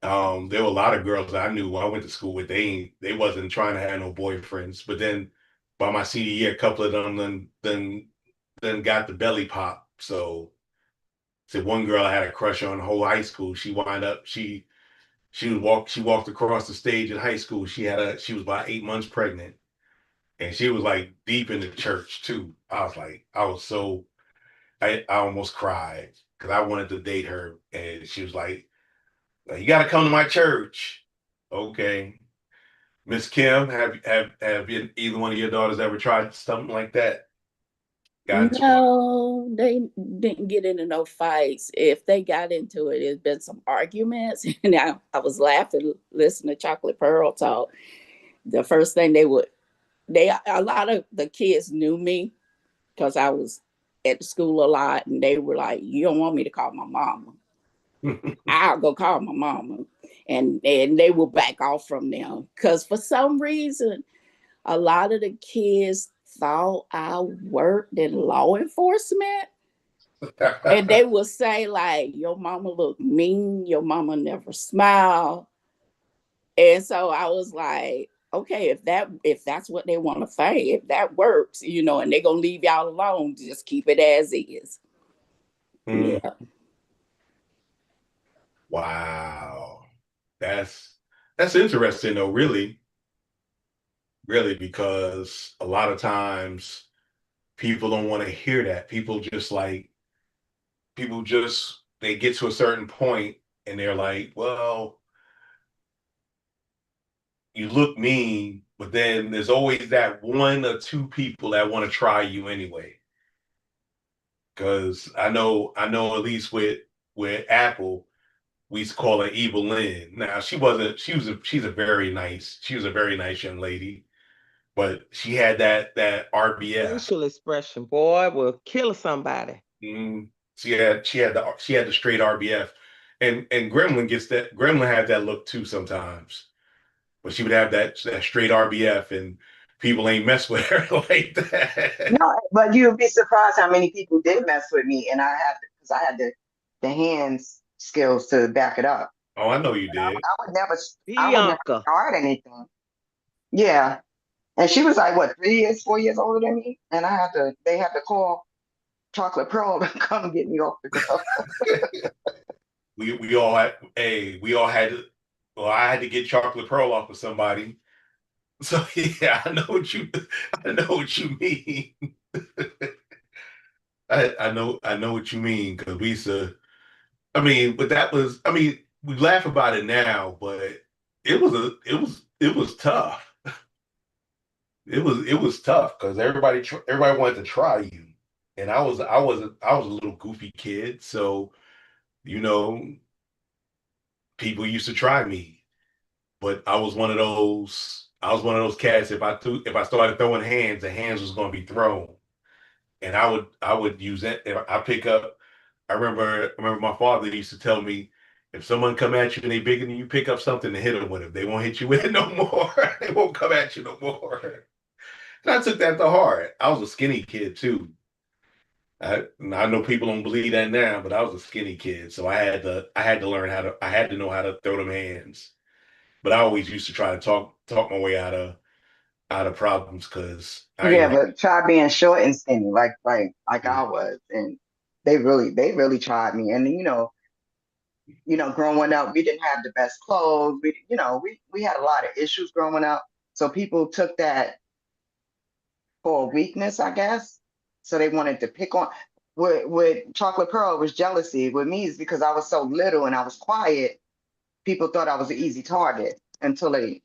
There were a lot of girls I knew I went to school with. They wasn't trying to have no boyfriends, but then by my senior year, a couple of them then got the belly pop. So one girl I had a crush on the whole high school. She wound up she walked across the stage in high school. She was about 8 months pregnant, and she was like deep in the church too. I almost cried because I wanted to date her, and she was like, "You got to come to my church." Okay, Miss Kim, have either one of your daughters ever tried something like that? No, they didn't get into no fights. If they got into it, it's been some arguments. And I was laughing, listening to Chocolate Pearl talk. The first thing a lot of the kids knew me because I was at the school a lot, and they were like, "You don't want me to call my mama." I'll go call my mama. And they will back off from them. Because for some reason, a lot of the kids thought I worked in law enforcement. And they would say, like, "Your mama look mean, your mama never smile." And so I was like, okay, if that's what they want to say, if that works, and they're gonna leave y'all alone, just keep it as is. Yeah. Wow. That's interesting though, really. Really, because a lot of times people don't want to hear that. People just they get to a certain point and they're like, well, you look mean, but then there's always that one or two people that want to try you anyway. Because I know at least with Apple, we used to call her Evil Lynn. Now she was a very nice young lady. but she had that RBF. Facial expression, boy, will kill somebody. She had the straight RBF, and Gremlin had that look too sometimes, but she would have that straight RBF, and people ain't mess with her like that. No, but you'd be surprised how many people did mess with me, and because I had the hands skills to back it up. Oh, I know you did. I would never Bianca. start anything. Yeah, and she was like what 3 years, 4 years older than me, and they had to call Chocolate Pearl to come get me off the glove. we all had well, I had to get Chocolate Pearl off of somebody. So yeah, I know what you mean. I know what you mean, because we used to, I mean, but that was, I mean, we laugh about it now, but it was tough. It was tough because everybody wanted to try you, and I was a little goofy kid, so you know people used to try me, but I was one of those cats. If I started throwing hands, the hands was going to be thrown, and I would use that. If I pick up, I remember my father used to tell me, if someone come at you and they bigger than you, pick up something to hit them with it. They won't hit you with it no more. They won't come at you no more. And I took that to heart. I was a skinny kid too. I know people don't believe that now, but I was a skinny kid, so I had to learn I had to know how to throw them hands. But I always used to try to talk my way out of problems because I Yeah, ain't but try being short and skinny, like I was, and they really tried me. And growing up, we didn't have the best clothes. We had a lot of issues growing up, so people took that for a weakness, I guess. So they wanted to pick on. With Chocolate Pearl, it was jealousy. With me, it's because I was so little and I was quiet. People thought I was an easy target until they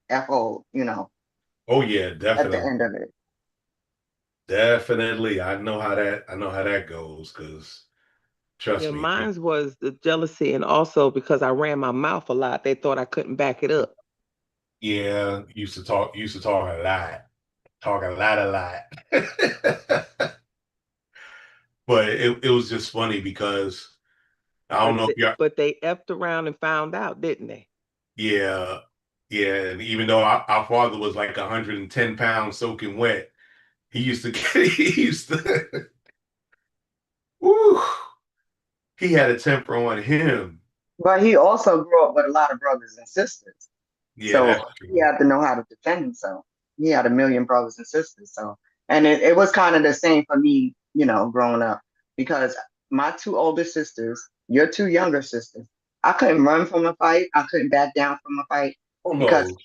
FO, Oh yeah, at the definitely. end of it. Definitely. I know how that goes because Yeah, trust me. mine was the jealousy, and also because I ran my mouth a lot, they thought I couldn't back it up. Yeah, used to talk a lot. Talk a lot. But it was just funny because I don't know if you're But they effed around and found out, didn't they? yeah, yeah. And even though our father was like 110 pounds soaking wet, he used to he used to woo, he had a temper on him. But he also grew up with a lot of brothers and sisters. Yeah, So that's he true. had to know how to defend himself. He had a million brothers and sisters. So, and it was kind of the same for me, growing up, because my two older sisters, your two younger sisters, I couldn't run from a fight. I couldn't back down from a fight Oh because no,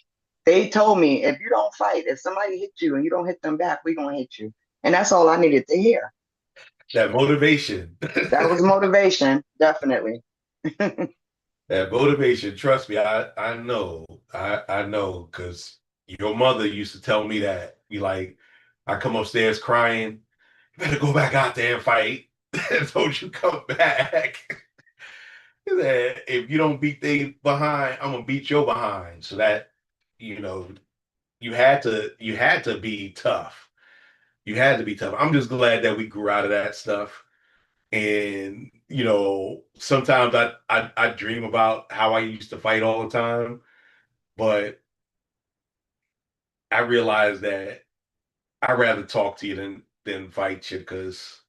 they told me, if you don't fight, if somebody hits you and you don't hit them back, we're going to hit you. And that's all I needed to hear. that motivation. That was motivation, definitely. That motivation, trust me, I know, because your mother used to tell me that. Be like, I come upstairs crying, you better go back out there and fight. And don't you come back. That if you don't beat they behind, I'm gonna beat your behind. So that, you know, you had to be tough. You had to be tough. I'm just glad that we grew out of that stuff. And sometimes I dream about how I used to fight all the time, but I realize that I'd rather talk to you than fight you, because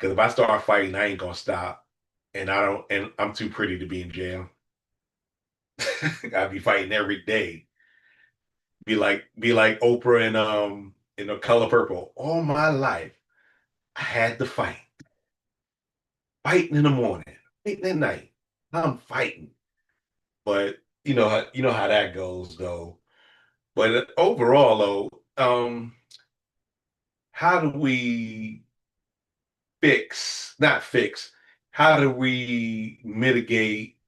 if I start fighting, I ain't gonna stop, and I'm too pretty to be in jail. I'd be fighting every day. Be like Oprah and in The Color Purple. All my life, I had to fight. Fighting in the morning, fighting at night. I'm fighting. But you know how that goes though. But overall though, how do we not fix, how do we mitigate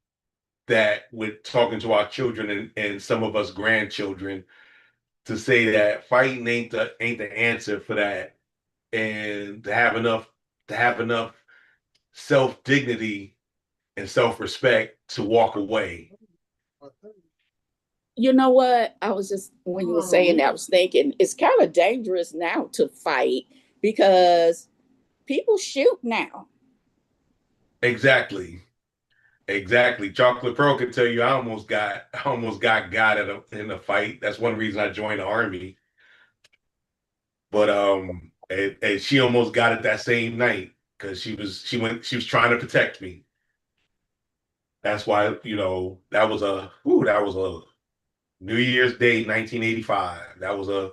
that with talking to our children and some of us grandchildren to say that fighting ain't the answer for that, and to have enough self dignity and self respect to walk away. You know what? I was just, when you were saying that, I was thinking it's kind of dangerous now to fight because people shoot now. Exactly. Exactly. Chocolate Pro can tell you I almost got in a fight. That's one reason I joined the army. But and she almost got it that same night because she was trying to protect me. That's why, that was a New Year's Day, 1985. That was a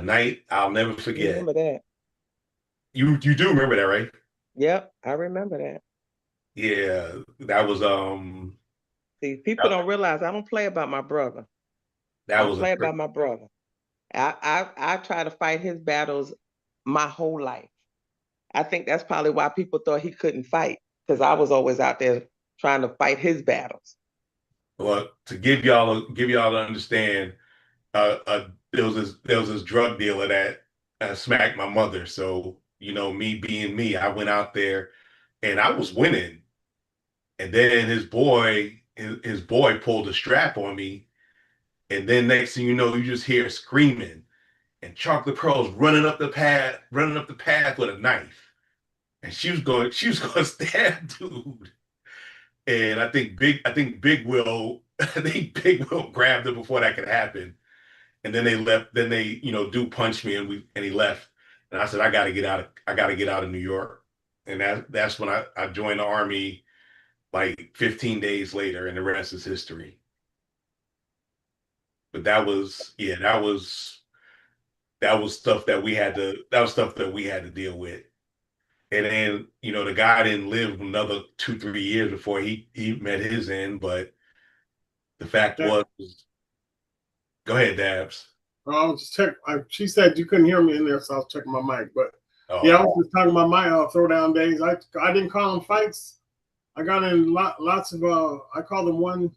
night I'll never forget. Remember that? You do remember that, right? Yep, I remember that. Yeah, that was See, people that, don't realize I don't play about my brother. I that don't was a play about my brother. I try to fight his battles my whole life. I think that's probably why people thought he couldn't fight, because I was always out there trying to fight his battles. well, to give y'all to understand, there was this drug dealer that smacked my mother. So, me being me, I went out there and I was winning. And then his boy pulled a strap on me. And then next thing you know, you just hear screaming. And Chocolate Pearl's running up the path with a knife. And she was going to stab dude. And I think Big Will grabbed her before that could happen. And then they left. Then they, dude punched me, and he left. And I said, I gotta get out of New York. And that's when I joined the army like 15 days later, and the rest is history. But that was stuff that we had to deal with. And then, the guy didn't live another 2, 3 years before he met his end. But the fact Yeah. was, go ahead, Dabs. I was just check. She said you couldn't hear me in there, so I was checking my mic. But Oh, yeah, I was just talking about my throwdown days. I didn't call them fights. I got in lots of I call them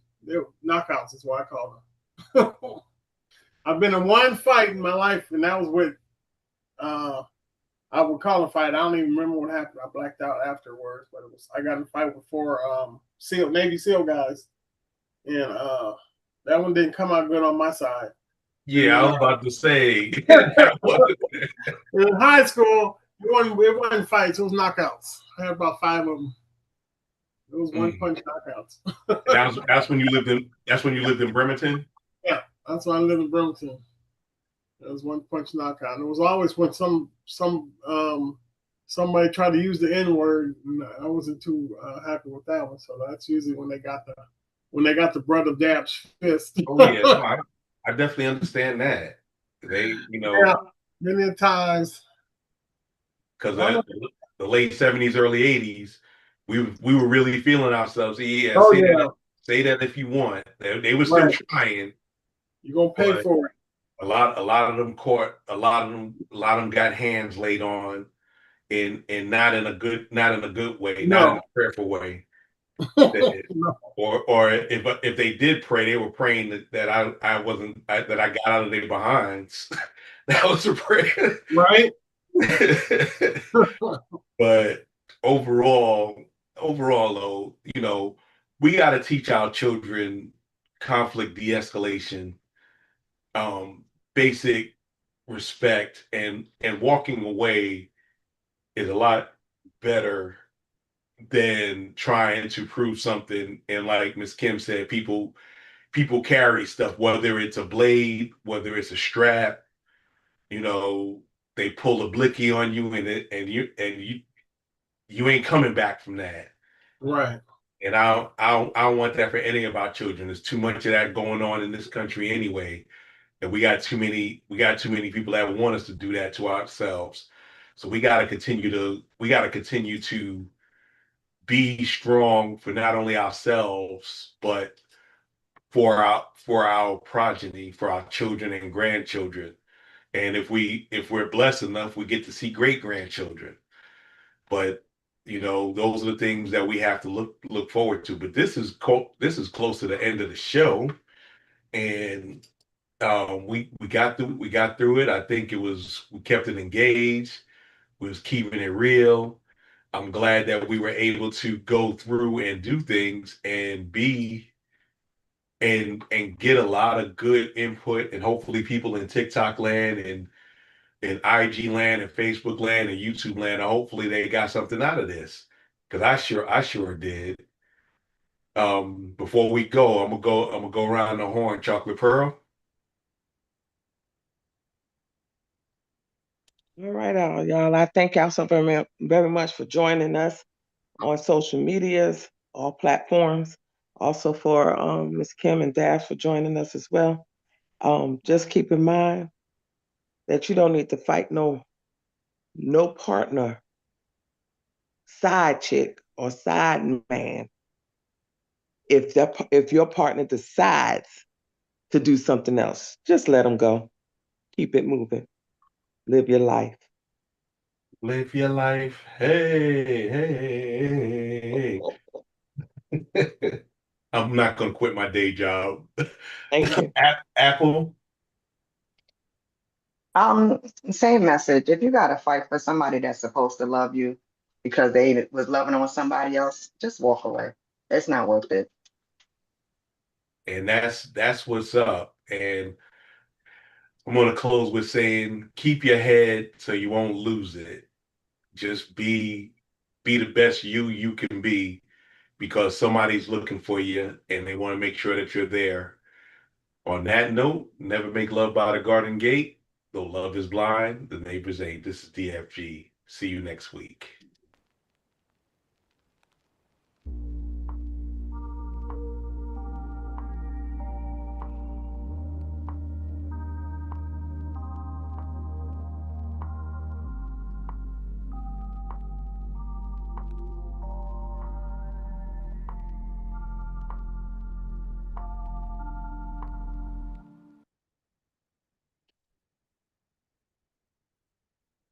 knockouts is what I call them. I've been in one fight in my life, and that was with I would call a fight. I don't even remember what happened. I blacked out afterwards, but I got in a fight with four Navy SEAL guys, and that one didn't come out good on my side. yeah, I was about to say. In high school, it wasn't fights, it was knockouts. I had about 5 of them. It was one punch knockouts. That's when you lived in Bremerton. Yeah, that's why I live in Bremerton. It was one punch knockout. And it was always when somebody tried to use the N word, and I wasn't too happy with that one. So that's usually when they got the brunt of Dab's fist. Oh yeah, no, I definitely understand that. Yeah, many times. Because the late '70s, early '80s, we were really feeling ourselves. Yeah, Oh, say that if you want. They were still right. trying. You're gonna pay for it. A lot of them caught. A lot of them got hands laid on, and not in a good way, No. not in a prayerful way. No. Or if they did pray, they were praying that I got out of their behinds. That was a prayer, Right? But overall, though, we got to teach our children conflict de-escalation, basic respect, and walking away is a lot better than trying to prove something. And like Miss Kim said, people carry stuff, whether it's a blade, whether it's a strap, they pull a blicky on you, and you ain't coming back from that. Right. And I don't want that for any of our children. There's too much of that going on in this country anyway. And we got too many people that want us to do that to ourselves. So we gotta continue to be strong for not only ourselves, but for our progeny, for our children and grandchildren. And if we're blessed enough, we get to see great grandchildren. But those are the things that we have to look forward to. But this is close to the end of the show, and we got through it. I think we kept it engaged. We was keeping it real. I'm glad that we were able to go through and do things and be and get a lot of good input, and hopefully people in TikTok land and IG land and Facebook land and YouTube land, and hopefully they got something out of this. Because I sure did. Before we go, I'm gonna go around the horn, Chocolate Pearl. All right, y'all. I thank y'all so very much for joining us on social medias, all platforms. Also for Ms. Kim and Dash for joining us as well. Just keep in mind that you don't need to fight no partner, side chick, or side man if your partner decides to do something else. Just let them go. Keep it moving. Live your life. Live your life. Hey, hey, hey. I'm not gonna quit my day job. Thank you. Apple. Same message. If you gotta fight for somebody that's supposed to love you because they was loving on somebody else, just walk away. It's not worth it. And that's what's up. And I'm gonna close with saying, keep your head so you won't lose it. Just be the best you can be, because somebody's looking for you and they want to make sure that you're there. On that note, never make love by the garden gate. Though love is blind, the neighbors ain't. This is DFG. See you next week.